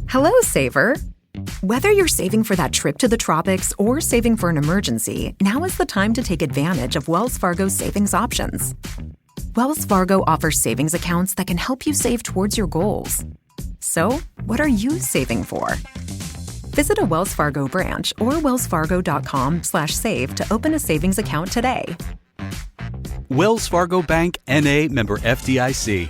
Hello, saver. Whether you're saving for that trip to the tropics or saving for an emergency, now is the time to take advantage of Wells Fargo's savings options. Wells Fargo offers savings accounts that can help you save towards your goals. So, what are you saving for? Visit a Wells Fargo branch or wellsfargo.com/save to open a savings account today. Wells Fargo Bank, N.A., member FDIC.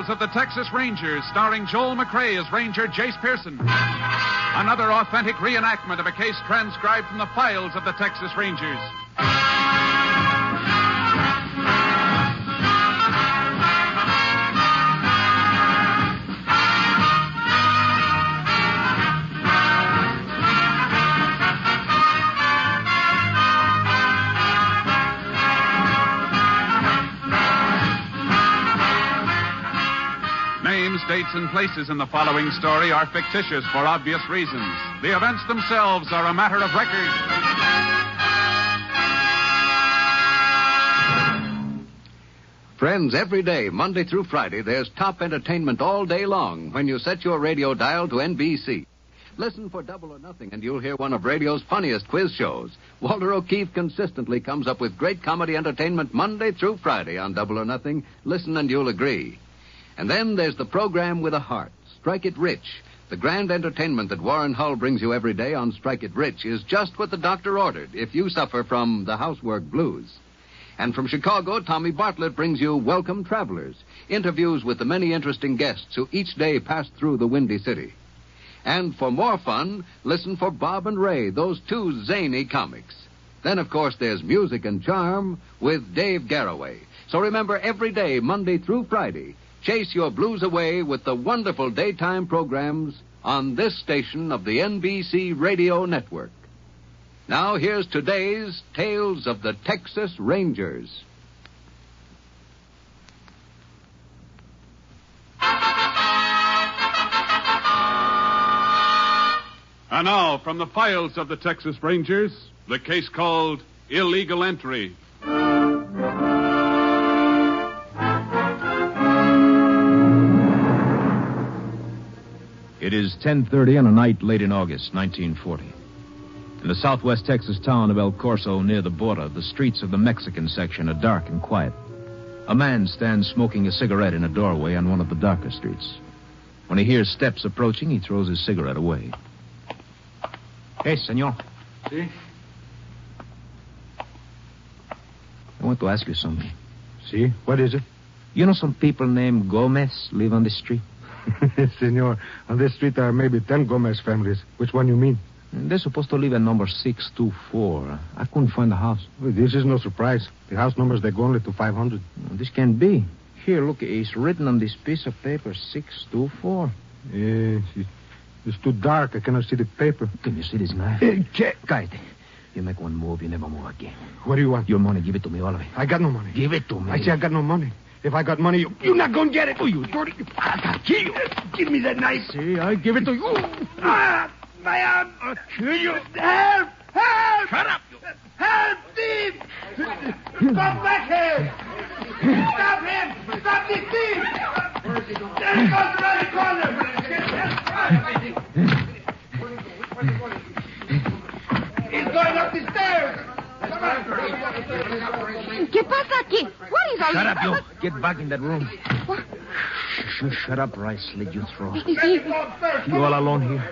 Of the Texas Rangers, starring Joel McRae as Ranger Jace Pearson. Another authentic reenactment of a case transcribed from the files of the Texas Rangers. Names, dates, and places in the following story are fictitious for obvious reasons. The events themselves are a matter of record. Friends, every day, Monday through Friday, there's top entertainment all day long when you set your radio dial to NBC. Listen for Double or Nothing, and you'll hear one of radio's funniest quiz shows. Walter O'Keefe consistently comes up with great comedy entertainment Monday through Friday on Double or Nothing. Listen and you'll agree. And then there's the program with a heart, Strike It Rich. The grand entertainment that Warren Hull brings you every day on Strike It Rich is just what the doctor ordered if you suffer from the housework blues. And from Chicago, Tommy Bartlett brings you Welcome Travelers, interviews with the many interesting guests who each day pass through the Windy City. And for more fun, listen for Bob and Ray, those two zany comics. Then, of course, there's Music and Charm with Dave Garroway. So remember, every day, Monday through Friday, chase your blues away with the wonderful daytime programs on this station of the NBC Radio Network. Now, here's today's Tales of the Texas Rangers. And now, from the files of the Texas Rangers, the case called Illegal Entry. It is 10:30 on a night late in August, 1940. In the southwest Texas town of El Corso, near the border, the streets of the Mexican section are dark and quiet. A man stands smoking a cigarette in a doorway on one of the darker streets. When he hears steps approaching, he throws his cigarette away. Hey, senor. Si? I want to ask you something. Si? What is it? You know some people named Gomez live on this street? Senor, on this street there are maybe 10 Gomez families. Which one you mean? They're supposed to live at number 624. I couldn't find the house. Well, this is no surprise. The house numbers, they go only to 500. This can't be. Here, look, it's written on this piece of paper, 624. It's too dark. I cannot see the paper. Can you see this knife? Cállate. You make one move, you never move again. What do you want? Your money, give it to me, all of it. I got no money. Give it to me. I say I got no money. If I got money, you're not going to get it. Oh, you dirty... I'll kill you. Give me that knife. See, I give it to you. My arm. I'll kill you. Help! Help! Shut up. Help, thief! Come back here! Stop him! Stop this thief! There he goes around the corner! He's going up the stairs! ¿Qué pasa aquí? What is all Shut this? up, you. Get back in that room. What? Shut up, or I slit your throat. Sí, You all alone here?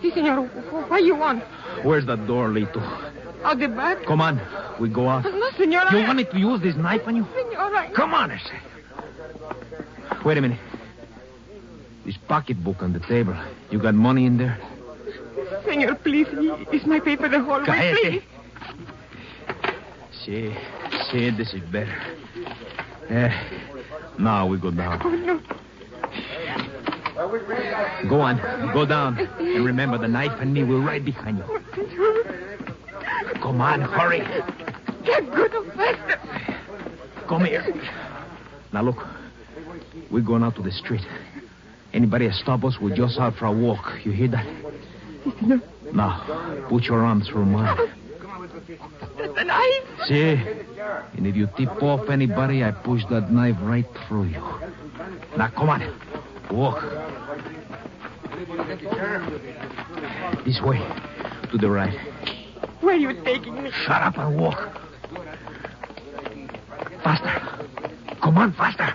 sí, señor. What do you want? Where's the door lead to? Out the back? Come on. We go out. No, señor. You want me to use this knife on you? Señor, Come on, I say. Wait a minute. This pocketbook on the table. You got money in there? Señor, please. It's my paper the whole way, Cállate. please. See, this is better. Now we go down. Oh, no. Go on. Go down. And remember, the knife and me will right behind you. Come on, hurry. Get good and faster. Come here. Now, look. We're going out to the street. Anybody that stop us, we're just out for a walk. You hear that? Si, senor. Now, put your arm through mine. The knife. See? And if you tip off anybody, I push that knife right through you. Now, come on. Walk. This way. To the right. Where are you taking me? Shut up and walk. Faster. Come on, faster.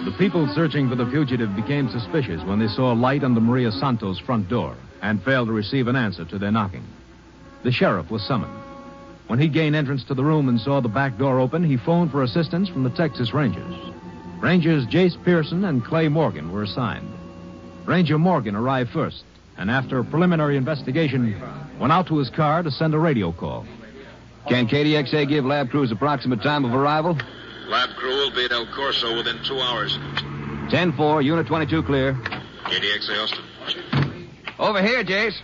The people searching for the fugitive became suspicious when they saw a light on the Maria Santos front door and failed to receive an answer to their knocking. The sheriff was summoned. When he gained entrance to the room and saw the back door open, he phoned for assistance from the Texas Rangers. Rangers Jace Pearson and Clay Morgan were assigned. Ranger Morgan arrived first, and after a preliminary investigation, went out to his car to send a radio call. Can KDXA give lab crews approximate time of arrival? Lab crew will be at El Corso within 2 hours. 10-4, Unit 22 clear. KDXA Austin. Over here, Jace.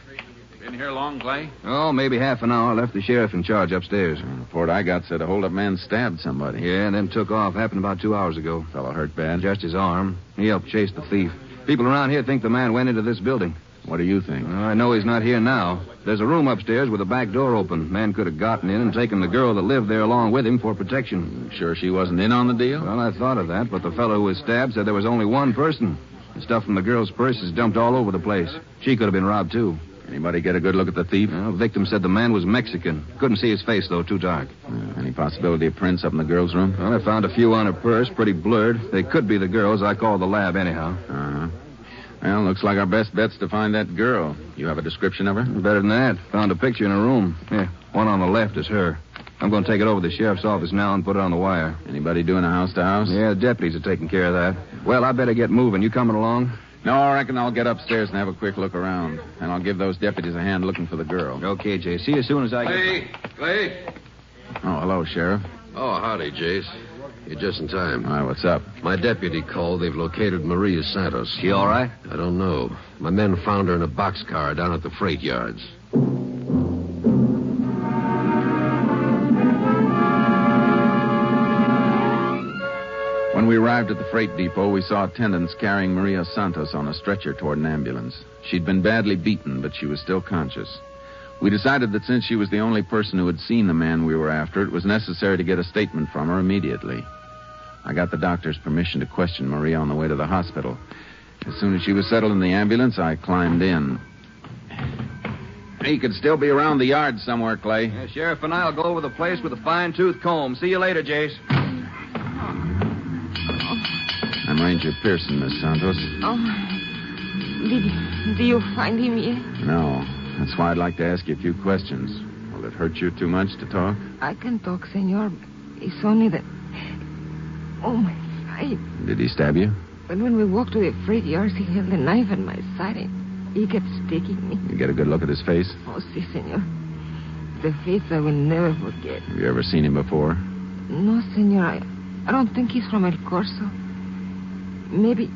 Been here long, Clay? Oh, maybe half an hour. Left the sheriff in charge upstairs. The report I got said a hold-up man stabbed somebody. Yeah, and then took off. Happened about 2 hours ago. Fellow hurt bad? Just his arm. He helped chase the thief. People around here think the man went into this building. What do you think? I know he's not here now. There's a room upstairs with a back door open. Man could have gotten in and taken the girl that lived there along with him for protection. Sure she wasn't in on the deal? Well, I thought of that, but the fellow who was stabbed said there was only one person. The stuff from the girl's purse is dumped all over the place. She could have been robbed, too. Anybody get a good look at the thief? The victim said the man was Mexican. Couldn't see his face, though, too dark. Any possibility of prints up in the girl's room? Well, I found a few on her purse, pretty blurred. They could be the girl's. I called the lab anyhow. Uh-huh. Well, looks like our best bet's to find that girl. You have a description of her? Better than that. Found a picture in her room. Yeah, one on the left is her. I'm going to take it over to the sheriff's office now and put it on the wire. Anybody doing a house-to-house? Yeah, the deputies are taking care of that. Well, I better get moving. You coming along? No, I reckon I'll get upstairs and have a quick look around. And I'll give those deputies a hand looking for the girl. Okay, Jay. See you as soon as I get... Clay? Oh, hello, Sheriff. Oh, howdy, Jace. You're just in time. All right, what's up? My deputy called. They've located Maria Santos. She all right? I don't know. My men found her in a boxcar down at the freight yards. When we arrived at the freight depot, we saw attendants carrying Maria Santos on a stretcher toward an ambulance. She'd been badly beaten, but she was still conscious. We decided that since she was the only person who had seen the man we were after, it was necessary to get a statement from her immediately. I got the doctor's permission to question Maria on the way to the hospital. As soon as she was settled in the ambulance, I climbed in. He could still be around the yard somewhere, Clay. Yeah, Sheriff and I'll go over the place with a fine-tooth comb. See you later, Jace. I'm Ranger Pearson, Miss Santos. Oh, do you find him yet? No. That's why I'd like to ask you a few questions. Will it hurt you too much to talk? I can talk, senor. It's only that... Oh, my side. Did he stab you? But when we walked to the freight yards, he held a knife on my side and he kept sticking me. You get a good look at his face? Oh, si, senor. The face I will never forget. Have you ever seen him before? No, senor. I don't think he's from El Corso. Maybe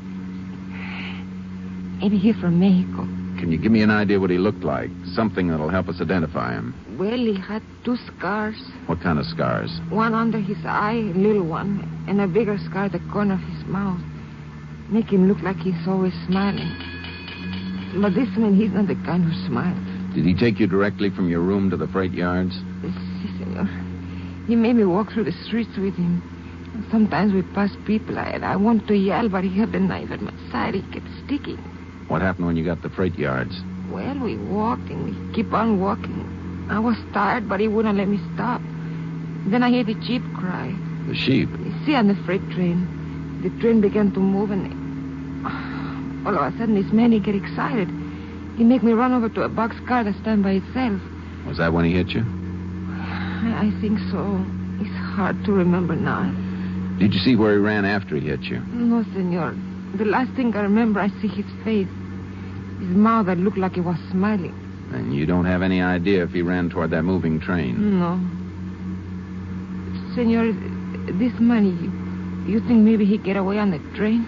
he's from Mexico. Can you give me an idea what he looked like? Something that'll help us identify him. Well, he had 2 scars. What kind of scars? One under his eye, a little one, and a bigger scar at the corner of his mouth. Make him look like he's always smiling. But this man, he's not the kind who smiles. Did he take you directly from your room to the freight yards? Si, senor. He made me walk through the streets with him. Sometimes we passed people. I wanted to yell, but he held the knife at my side. He kept sticking. What happened when you got to the freight yards? Well, we walked and we keep on walking. I was tired, but he wouldn't let me stop. Then I heard the sheep cry. The sheep? You see, on the freight train. The train began to move, and all of a sudden, this man, he get excited. He make me run over to a boxcar that stand by itself. Was that when he hit you? I think so. It's hard to remember now. Did you see where he ran after he hit you? No, senor. The last thing I remember, I see his face. His mouth that looked like he was smiling. And you don't have any idea if he ran toward that moving train? No. Senor, this money, you think maybe he get away on the train?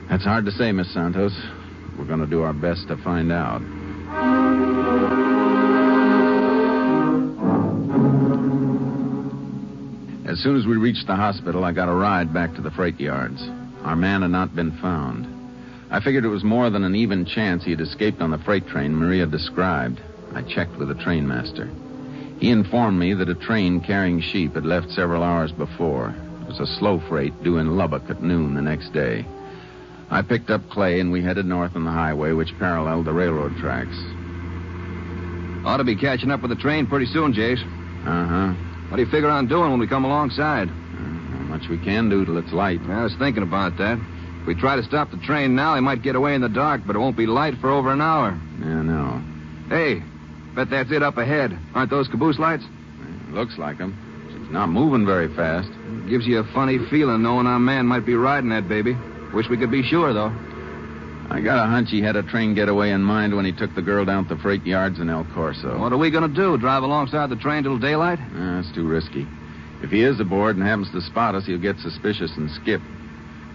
That's hard to say, Miss Santos. We're going to do our best to find out. As soon as we reached the hospital, I got a ride back to the freight yards. Our man had not been found. I figured it was more than an even chance he had escaped on the freight train Maria described. I checked with the trainmaster. He informed me that a train carrying sheep had left several hours before. It was a slow freight due in Lubbock at noon the next day. I picked up Clay and we headed north on the highway, which paralleled the railroad tracks. Ought to be catching up with the train pretty soon, Jace. Uh-huh. What do you figure on doing when we come alongside? Not much we can do till it's light. I was thinking about that. If we try to stop the train now, they might get away in the dark, but it won't be light for over an hour. Yeah, no. Hey, bet that's it up ahead. Aren't those caboose lights? Looks like them. It's not moving very fast. Gives you a funny feeling knowing our man might be riding that baby. Wish we could be sure, though. I got a hunch he had a train getaway in mind when he took the girl down to the freight yards in El Corso. What are we going to do, drive alongside the train till daylight? That's too risky. If he is aboard and happens to spot us, he'll get suspicious and skip.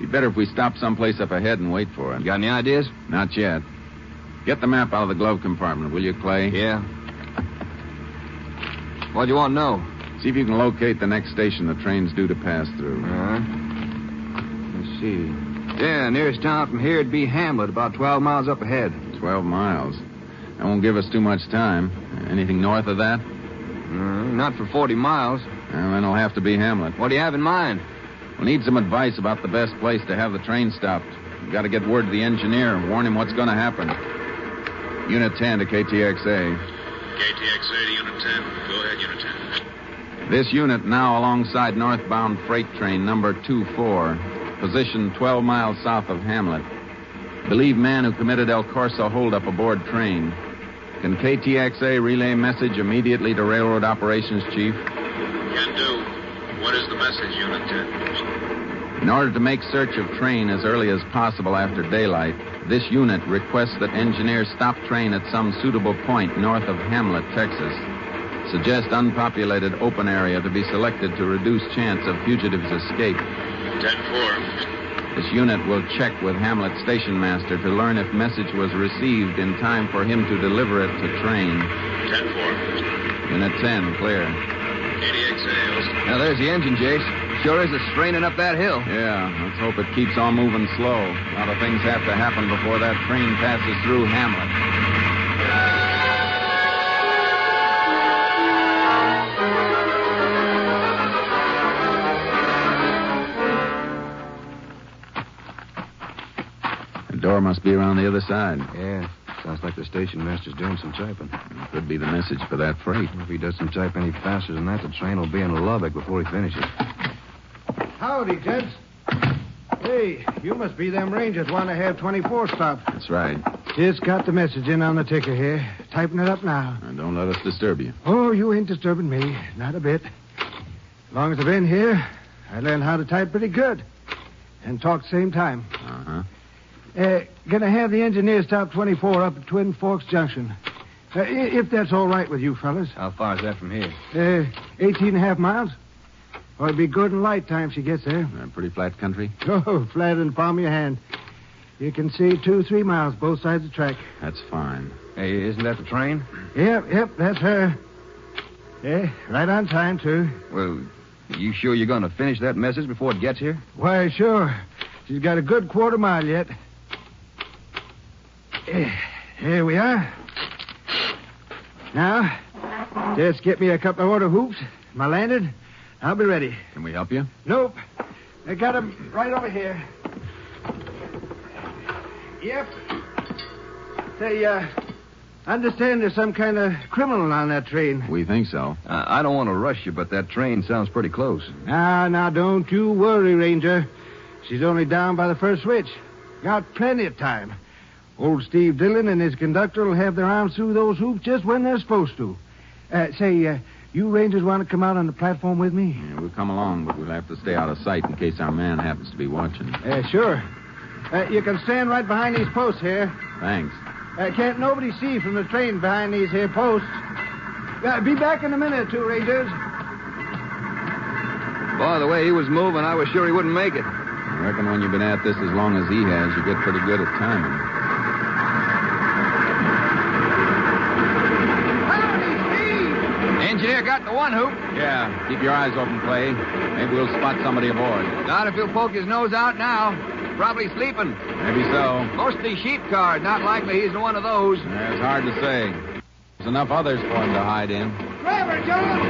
Be better if we stop someplace up ahead and wait for him. Got any ideas? Not yet. Get the map out of the glove compartment, will you, Clay? Yeah. What do you want to know? See if you can locate the next station the train's due to pass through. Let's see. Yeah, nearest town from here would be Hamlet, about 12 miles up ahead. 12 miles. That won't give us too much time. Anything north of that? Not for 40 miles. Well, then it'll have to be Hamlet. What do you have in mind? We'll need some advice about the best place to have the train stopped. We've got to get word to the engineer and warn him what's going to happen. Unit 10 to KTXA. KTXA to Unit 10. Go ahead, Unit 10. This unit now alongside northbound freight train number 24, positioned 12 miles south of Hamlet. Believe man who committed El Corso holdup aboard train. Can KTXA relay message immediately to Railroad Operations Chief? Can do. What is the message, Unit 10? In order to make search of train as early as possible after daylight, this unit requests that engineers stop train at some suitable point north of Hamlet, Texas. Suggest unpopulated open area to be selected to reduce chance of fugitives' escape. 10-4. This unit will check with Hamlet station master to learn if message was received in time for him to deliver it to train. 10-4. Unit 10, clear. KTXA, Austin. Now, there's the engine, Jace. Sure is a straining up that hill. Yeah, let's hope it keeps on moving slow. A lot of things have to happen before that train passes through Hamlet. The door must be around the other side. Yeah. Sounds like the station master's doing some typing. It could be the message for that freight. If he doesn't type any faster than that, the train will be in Lubbock before he finishes. Howdy, gents. Hey, you must be them Rangers want to have 24 stop. That's right. Just got the message in on the ticker here. Typing it up now. Now, don't let us disturb you. Oh, you ain't disturbing me. Not a bit. As long as I've been here, I learned how to type pretty good. And talk at the same time. Uh-huh. Gonna have the engineer stop 24 up at Twin Forks Junction. If that's all right with you fellas. How far is that from here? 18 and a half miles. Or it'll be good and light time she gets there. Pretty flat country? Oh, flat in the palm of your hand. You can see 2-3 miles both sides of the track. That's fine. Hey, isn't that the train? Yep, that's her. Yeah, right on time, too. Well, you sure you're going to finish that message before it gets here? Why, sure. She's got a good quarter mile yet. Here we are. Now, just get me a couple of order hoops. My lantern. I'll be ready. Can we help you? Nope. I got 'em right over here. Yep. Say, understand there's some kind of criminal on that train. We think so. I don't want to rush you, but that train sounds pretty close. Now, don't you worry, Ranger. She's only down by the first switch. Got plenty of time. Old Steve Dillon and his conductor will have their arms through those hoops just when they're supposed to. You Rangers want to come out on the platform with me? Yeah, we'll come along, but we'll have to stay out of sight in case our man happens to be watching. Sure. You can stand right behind these posts here. Thanks. Can't nobody see from the train behind these here posts. Be back in a minute or two, Rangers. Boy, the way he was moving, I was sure he wouldn't make it. I reckon when you've been at this as long as he has, you get pretty good at timing. Engineer got the one hoop. Yeah, keep your eyes open, Clay. Maybe we'll spot somebody aboard. Not if he'll poke his nose out now. Probably sleeping. Maybe so. Mostly sheep guard. Not likely he's one of those. It's hard to say. There's enough others for him to hide in. Driver, John!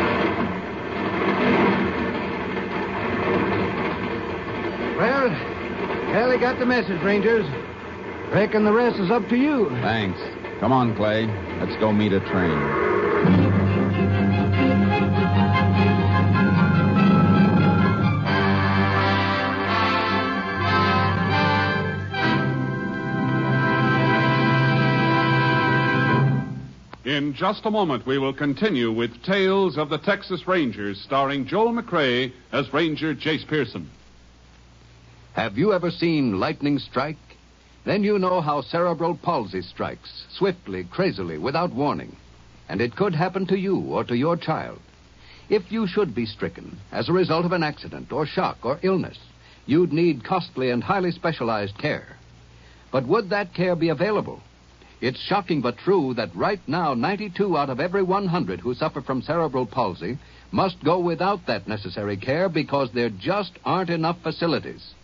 Well, Ellie got the message, Rangers. Reckon the rest is up to you. Thanks. Come on, Clay. Let's go meet a train. In just a moment, we will continue with Tales of the Texas Rangers, starring Joel McCrea as Ranger Jace Pearson. Have you ever seen lightning strike? Then you know how cerebral palsy strikes, swiftly, crazily, without warning. And it could happen to you or to your child. If you should be stricken as a result of an accident or shock or illness, you'd need costly and highly specialized care. But would that care be available? It's shocking but true that right now 92 out of every 100 who suffer from cerebral palsy must go without that necessary care because there just aren't enough facilities.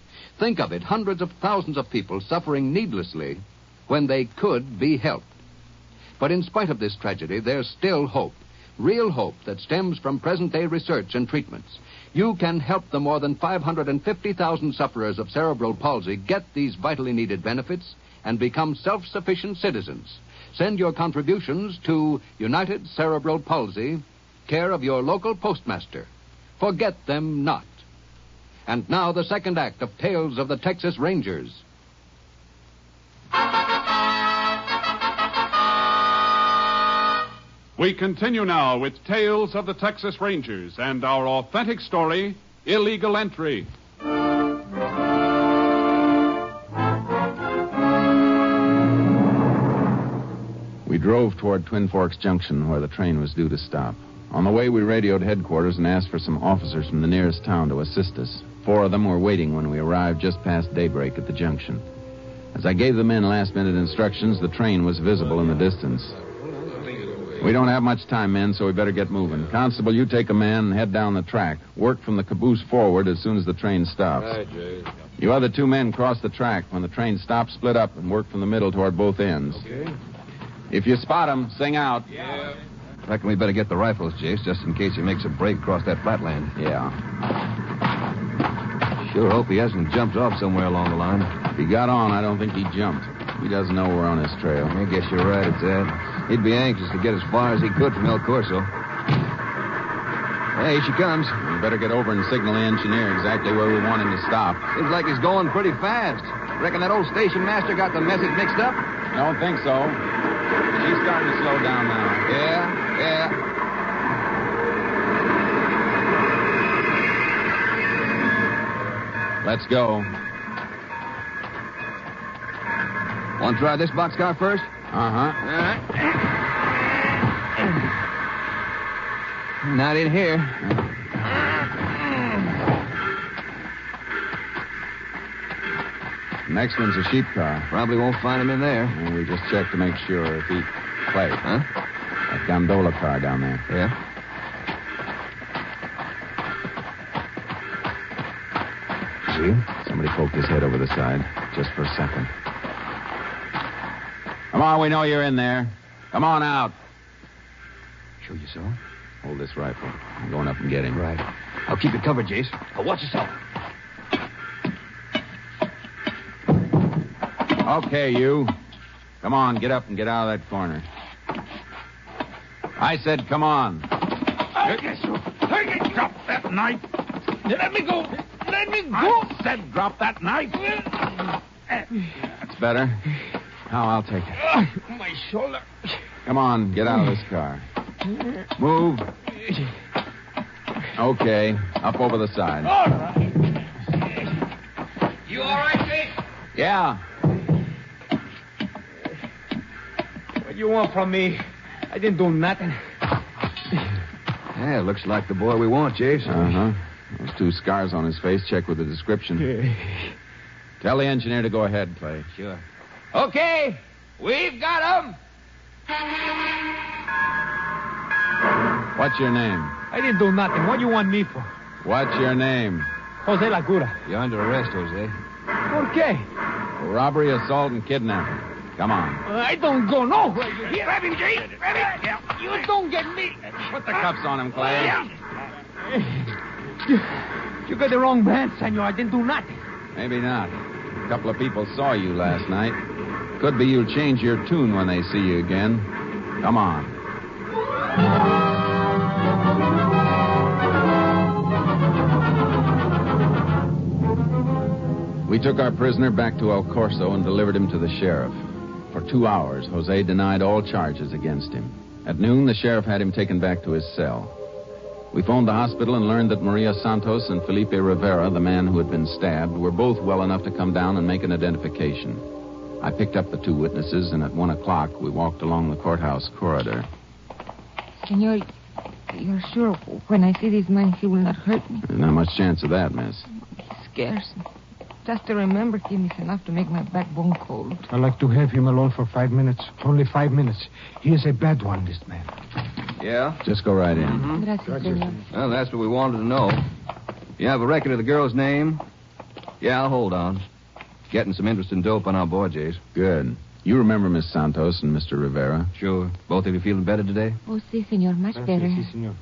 Think of it, hundreds of thousands of people suffering needlessly when they could be helped. But in spite of this tragedy, there's still hope, real hope that stems from present-day research and treatments. You can help the more than 550,000 sufferers of cerebral palsy get these vitally needed benefits and become self-sufficient citizens. Send your contributions to United Cerebral Palsy, care of your local postmaster. Forget them not. And now the second act of Tales of the Texas Rangers. We continue now with Tales of the Texas Rangers and our authentic story, Illegal Entry. We drove toward Twin Forks Junction, where the train was due to stop. On the way, we radioed headquarters and asked for some officers from the nearest town to assist us. 4 of them were waiting when we arrived just past daybreak at the junction. As I gave the men last-minute instructions, the train was visible in the distance. We don't have much time, men, so we better get moving. Constable, you take a man and head down the track. Work from the caboose forward as soon as the train stops. Right, Jay. You other 2 men cross the track. When the train stops, split up and work from the middle toward both ends. Okay. If you spot him, sing out. Yeah. Reckon we better get the rifles, Jace, just in case he makes a break across that flatland. Yeah. Sure hope he hasn't jumped off somewhere along the line. If he got on, I don't think he jumped. He doesn't know we're on his trail. I guess you're right, it's Ed. He'd be anxious to get as far as he could from El Corso. Hey, she comes. We better get over and signal the engineer exactly where we want him to stop. Seems like he's going pretty fast. Reckon that old station master got the message mixed up? Don't think so. She's starting to slow down now. Yeah. Let's go. Want to try this boxcar first? Uh-huh. Not in here. Next one's a sheep car. Probably won't find him in there. And we just check to make sure if he... Clay. Huh? That gondola car down there. Yeah. See? Somebody poked his head over the side just for a second. Come on, we know you're in there. Come on out. Sure you saw? Hold this rifle. I'm going up and get him. Right. I'll keep it covered, Jace. But watch yourself. Okay, you. Come on, get up and get out of that corner. I said come on. Drop that knife. Let me go. Let me go. I said drop that knife. That's better. Now I'll take it. My shoulder. Come on, get out of this car. Move. Okay, up over the side. All right. You all right, Jake? Yeah. What you want from me? I didn't do nothing. Yeah, looks like the boy we want, Jace. Uh-huh. Those 2 scars on his face. Check with the description. Tell the engineer to go ahead, Clay. Sure. Okay, we've got him. What's your name? I didn't do nothing. What you want me for? What's your name? Jose Lagura. You're under arrest, Jose. ¿Por qué? For robbery, assault, and kidnapping. Come on. I don't go nowhere, you hear? Grab him, Jay. Grab him. Yeah. You don't get me. Put the cuffs on him, Clay. Yeah. You got the wrong man, senor. I didn't do nothing. Maybe not. A couple of people saw you last night. Could be you'll change your tune when they see you again. Come on. We took our prisoner back to El Corso and delivered him to the sheriff. For 2 hours, Jose denied all charges against him. At noon, the sheriff had him taken back to his cell. We phoned the hospital and learned that Maria Santos and Felipe Rivera, the man who had been stabbed, were both well enough to come down and make an identification. I picked up the 2 witnesses, and at 1 o'clock, we walked along the courthouse corridor. Senor, you're sure when I see this man, he will not hurt me? There's not much chance of that, miss. He scares me. Just to remember him is enough to make my backbone cold. I'd like to have him alone for 5 minutes. Only 5 minutes. He is a bad one, this man. Yeah? Just go right in. Gracias, senor. Well, that's what we wanted to know. You have a record of the girl's name? Yeah, I'll hold on. Getting some interesting dope on our board, Jace. Good. You remember Miss Santos and Mr. Rivera? Sure. Both of you feeling better today? Oh, si, senor. Much better. Si, senor.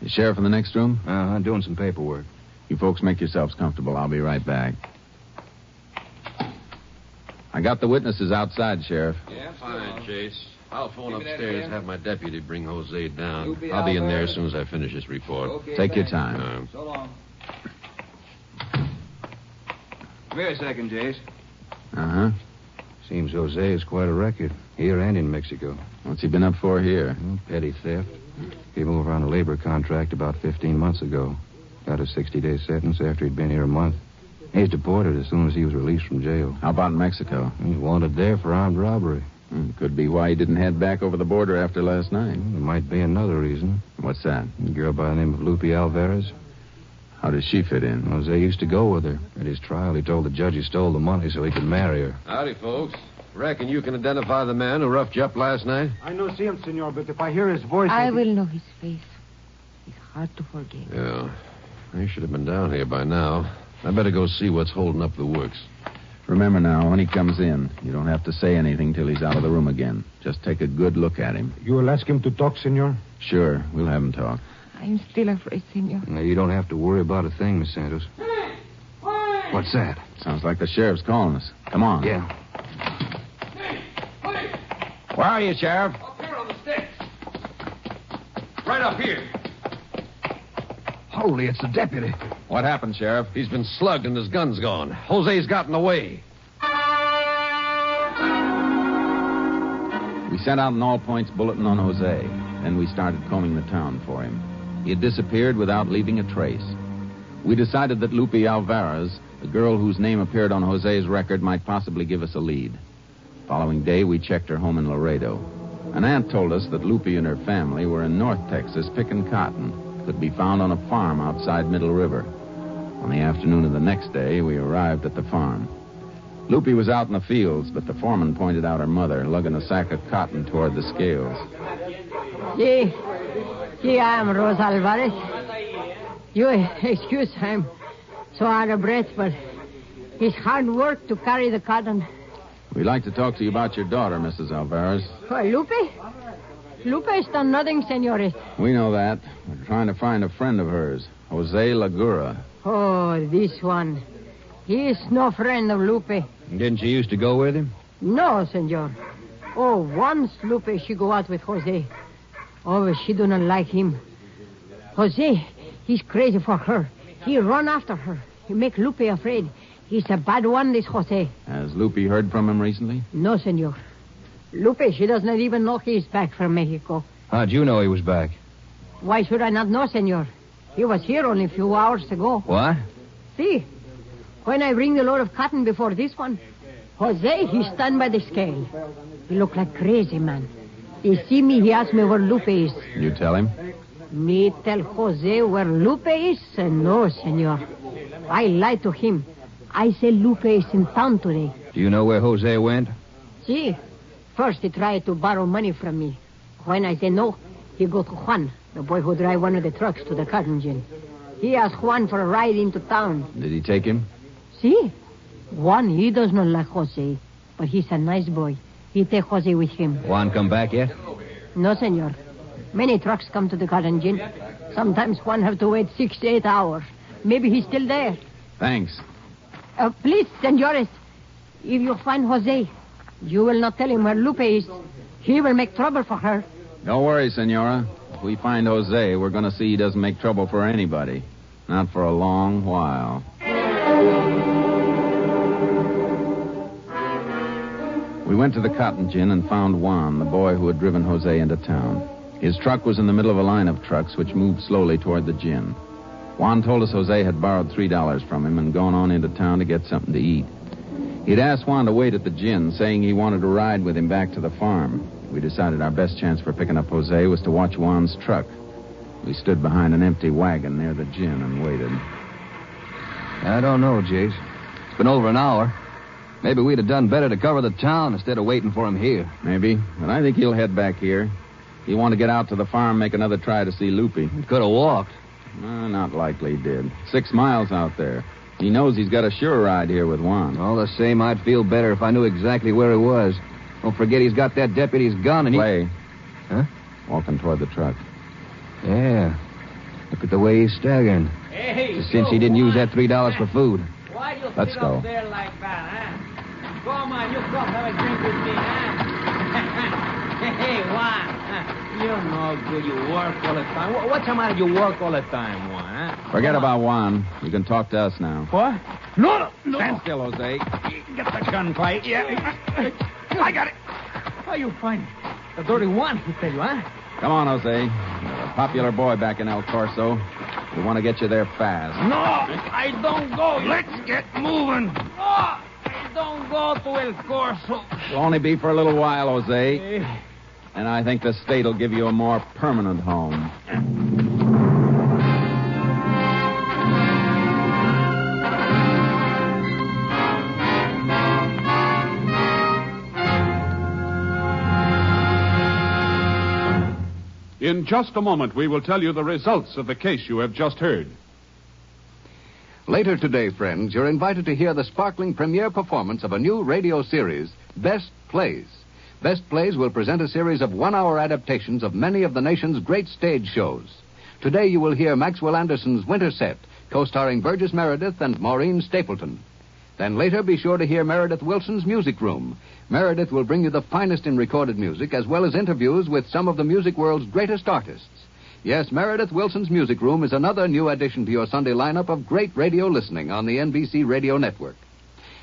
The sheriff in the next room? I'm doing some paperwork. You folks make yourselves comfortable. I'll be right back. I got the witnesses outside, Sheriff. Yeah, fine, Chase. I'll phone upstairs and have my deputy bring Jose down. I'll be in there as soon as I finish this report. Okay, Take your time. So long. Come here a second, Jace. Uh-huh. Seems Jose is quite a record, here and in Mexico. What's he been up for here? Petty theft. Came over on a labor contract about 15 months ago. Got a 60-day sentence after he'd been here a month. He's deported as soon as he was released from jail. How about in Mexico? He's wanted there for armed robbery. Could be why he didn't head back over the border after last night. There might be another reason. What's that? A girl by the name of Lupe Alvarez. How does she fit in? Jose used to go with her. At his trial, he told the judge he stole the money so he could marry her. Howdy, folks. Reckon you can identify the man who roughed you up last night? I know see him, senor, but if I hear his voice... I will know his face. He's hard to forget. Yeah. He should have been down here by now. I better go see what's holding up the works. Remember now, when he comes in, you don't have to say anything till he's out of the room again. Just take a good look at him. You will ask him to talk, senor? Sure, we'll have him talk. I'm still afraid, senor. Now, you don't have to worry about a thing, Miss Santos. What's that? Sounds like the sheriff's calling us. Come on. Yeah. Where are you, Sheriff? Up here on the steps. Right up here. Holy, it's the deputy. What happened, Sheriff? He's been slugged and his gun's gone. Jose's gotten away. We sent out an all-points bulletin on Jose. Then we started combing the town for him. He had disappeared without leaving a trace. We decided that Lupe Alvarez, the girl whose name appeared on Jose's record, might possibly give us a lead. Following day, we checked her home in Laredo. An aunt told us that Lupe and her family were in North Texas picking cotton. Could be found on a farm outside Middle River. On the afternoon of the next day, we arrived at the farm. Lupe was out in the fields, but the foreman pointed out her mother, lugging a sack of cotton toward the scales. I am Rosa Alvarez. You excuse, I'm so out of breath, but it's hard work to carry the cotton. We'd like to talk to you about your daughter, Mrs. Alvarez. Lupe? Lupe has done nothing, senorita. We know that. We're trying to find a friend of hers, Jose Lagura. Oh, this one. He is no friend of Lupe. Didn't you used to go with him? No, senor. Oh, once Lupe, she go out with Jose. Oh, but she do not like him. Jose, he's crazy for her. He run after her. He make Lupe afraid. He's a bad one, this Jose. Has Lupe heard from him recently? No, senor. Lupe, she does not even know he's back from Mexico. How'd you know he was back? Why should I not know, senor? He was here only a few hours ago. What? See, when I bring the load of cotton before this one, Jose, he stand by the scale. He look like crazy man. He see me, he ask me where Lupe is. You tell him? Me tell Jose where Lupe is? No, senor. I lie to him. I say Lupe is in town today. Do you know where Jose went? See, first he tried to borrow money from me. When I say no, he go to Juan, the boy who drive one of the trucks to the cotton gin. He asked Juan for a ride into town. Did he take him? See, Juan, he does not like Jose, but he's a nice boy. He take Jose with him. Juan come back yet? No, senor. Many trucks come to the Cotton Gin. Sometimes Juan have to wait 6 to 8 hours. Maybe he's still there. Thanks. Please, senores, if you find Jose, you will not tell him where Lupe is. He will make trouble for her. Don't worry, Senora. If we find Jose, we're going to see he doesn't make trouble for anybody. Not for a long while. We went to the Cotton Gin and found Juan, the boy who had driven Jose into town. His truck was in the middle of a line of trucks which moved slowly toward the gin. Juan told us Jose had borrowed $3 from him and gone on into town to get something to eat. He'd asked Juan to wait at the gin, saying he wanted to ride with him back to the farm. We decided our best chance for picking up Jose was to watch Juan's truck. We stood behind an empty wagon near the gin and waited. I don't know, Jace. It's been over an hour. Maybe we'd have done better to cover the town instead of waiting for him here. Maybe, but I think he'll head back here. He wanted to get out to the farm, make another try to see Lupe. He could have walked. Not likely he did. 6 miles out there. He knows he's got a sure ride here with Juan. All the same, I'd feel better if I knew exactly where he was. Don't forget he's got that deputy's gun and Clay. Huh? Walking toward the truck. Yeah. Look at the way he's staggering. Hey, Since he didn't use that $3 for food. Why you Let's sit go. up there like that, huh? Come on, you come have a drink with me, huh? Hey, Juan. You're no good. You work all the time. What's the matter? You work all the time, Juan, huh? Forget about Juan. You can talk to us now. What? No. Stand still, Jose. Get the gun, Clay. Yeah. I got it. How you find the dirty one, he tell you, huh? Come on, Jose. You're a popular boy back in El Corso. We want to get you there fast. No, I don't go. Let's get moving. No, I don't go to El Corso. It'll only be for a little while, Jose. And I think the state will give you a more permanent home. In just a moment, we will tell you the results of the case you have just heard. Later today, friends, you're invited to hear the sparkling premiere performance of a new radio series, Best Plays. Best Plays will present a series of one-hour adaptations of many of the nation's great stage shows. Today you will hear Maxwell Anderson's Winter Set, co-starring Burgess Meredith and Maureen Stapleton. Then later, be sure to hear Meredith Wilson's Music Room. Meredith will bring you the finest in recorded music, as well as interviews with some of the music world's greatest artists. Yes, Meredith Wilson's Music Room is another new addition to your Sunday lineup of great radio listening on the NBC Radio Network.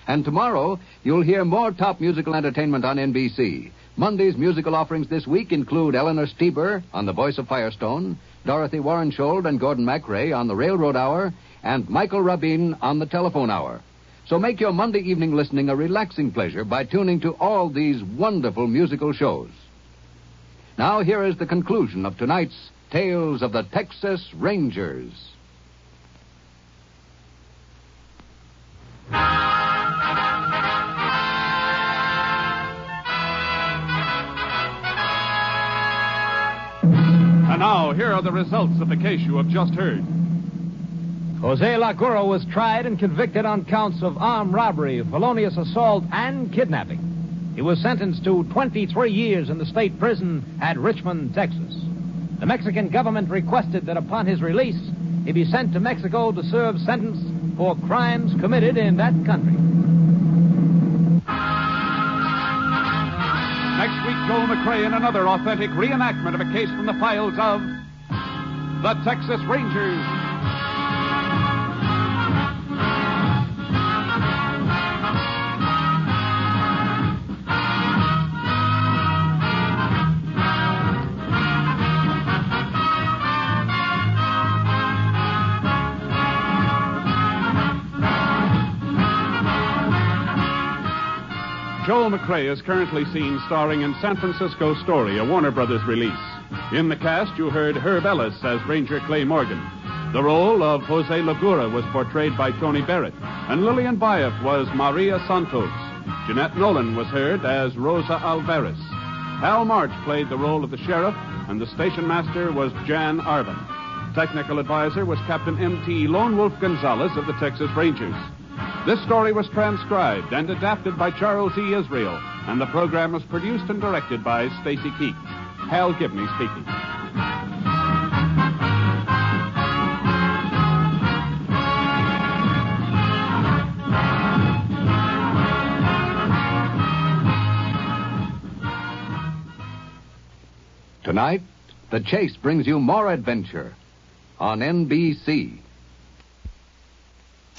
And tomorrow, you'll hear more top musical entertainment on NBC. Monday's musical offerings this week include Eleanor Stieber on The Voice of Firestone, Dorothy Warrenshold and Gordon MacRae on The Railroad Hour, and Michael Rabin on The Telephone Hour. So make your Monday evening listening a relaxing pleasure by tuning to all these wonderful musical shows. Now, here is the conclusion of tonight's Tales of the Texas Rangers. And now, here are the results of the case you have just heard. Jose Laguro was tried and convicted on counts of armed robbery, felonious assault, and kidnapping. He was sentenced to 23 years in the state prison at Richmond, Texas. The Mexican government requested that upon his release, he be sent to Mexico to serve sentence for crimes committed in that country. Next week, Joel McRae in another authentic reenactment of a case from the files of the Texas Rangers. Joel McRae is currently seen starring in San Francisco Story, a Warner Brothers release. In the cast, you heard Herb Ellis as Ranger Clay Morgan. The role of Jose Lagura was portrayed by Tony Barrett, and Lillian Bayef was Maria Santos. Jeanette Nolan was heard as Rosa Alvarez. Hal March played the role of the sheriff, and the station master was Jan Arvin. Technical advisor was Captain M.T. Lone Wolf Gonzalez of the Texas Rangers. This story was transcribed and adapted by Charles E. Israel, and the program was produced and directed by Stacy Keats. Hal Gibney speaking. Tonight, The Chase brings you more adventure on NBC.